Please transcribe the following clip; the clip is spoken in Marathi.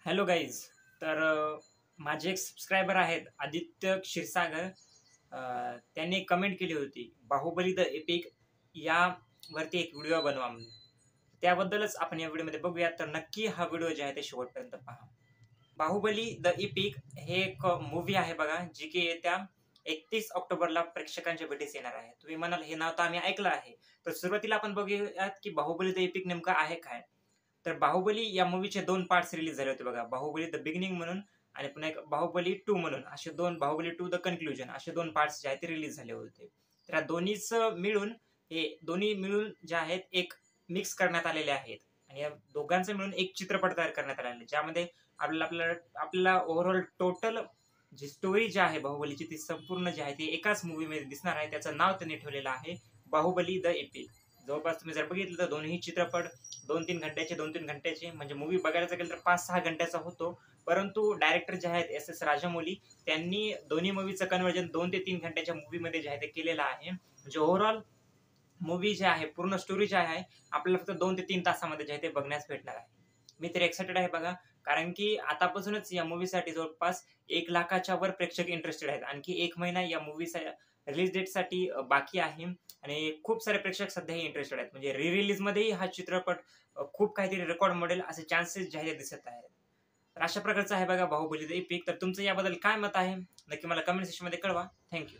Hello guys. तर माझे एक सबस्क्रायबर आहेत आदित्य क्षीरसागर. त्यांनी कमेंट केली होती बाहुबली द एपिक यावरती एक व्हिडिओ बनवा म्हणून. त्याबद्दलच आपण या व्हिडिओमध्ये बघूया. तर नक्की हा व्हिडिओ जे आहे ते शेवटपर्यंत पहा. बाहुबली द एपिक हे एक मूवी आहे बघा, जी की येत्या 31 ऑक्टोबरला प्रेक्षकांच्या भेटीस येणार आहे. तुम्ही म्हणाल हे नाव तर आम्ही ऐकलं आहे. तर सुरुवातीला आपण बघूयात की बाहुबली द एपिक नेमकं आहे काय. तर बाहुबली या मूवीचे 2 पार्ट्स रिलीज झाले होते बघा. बाहुबली द बिगिनिंग म्हणून आणि पुन्हा एक बाहुबली 2 म्हणून, असे दोन, बाहुबली 2 द कन्क्लुजन, असे 2 पार्ट्स जे आहेत ते रिलीज झाले होते. तर या दोन्ही मिळून जे आहेत एक मिक्स करण्यात आलेले आहेत आणि या दोघांचं मिळून एक चित्रपट तयार करण्यात आलेला आहे, ज्यामध्ये आपल्याला ओव्हरऑल टोटल जी स्टोरी जी आहे बाहुबलीची ती संपूर्ण जी आहे ती एकाच मूवीमध्ये दिसणार आहे. त्याचं नाव त्यांनी ठेवलेलं आहे बाहुबली द एपिक. जवळपास तुम्ही जर बघितलं तर दोन्ही चित्रपट 2-3 घंट्याचे म्हणजे मूवी बघायला गेलं तर 5-6 घंट्याचा होतो. परंतु डायरेक्टर जे आहेत एस एस राजामौली, त्यांनी दोन्ही मूवीचं कन्व्हर्जन 2 ते 3 घंट्याच्या मूवीमध्ये जे आहे ते केलेलं आहे. म्हणजे ओव्हरऑल मूवी जी आहे, पूर्ण स्टोरी जी आहे, आपल्याला फक्त 2 ते 3 तासामध्ये जे आहे ते बघण्यास भेटणार आहे. मी तर एक्साइटेड आहे बघा. कारण की आतापासूनच या मूवीसाठी जवळपास 1,00,000च्या वर प्रेक्षक इंटरेस्टेड आहेत. आणखी 1 महिना या मूव्हीच्या रिलीज डेटसाठी बाकी आहे आणि खूप सारे प्रेक्षक सध्याही इंटरेस्टेड आहेत. म्हणजे रिलीजमध्येही हा चित्रपट खूप काहीतरी रेकॉर्ड मॉडेल असे चान्सेस जे आहे ते दिसत आहेत. तर अशा प्रकारचं आहे बघा बाहुबली द एपिक. तर तुमचं याबद्दल काय मत आहे? नक्की मला कमेंट सेक्शनमध्ये कळवा. Thank you.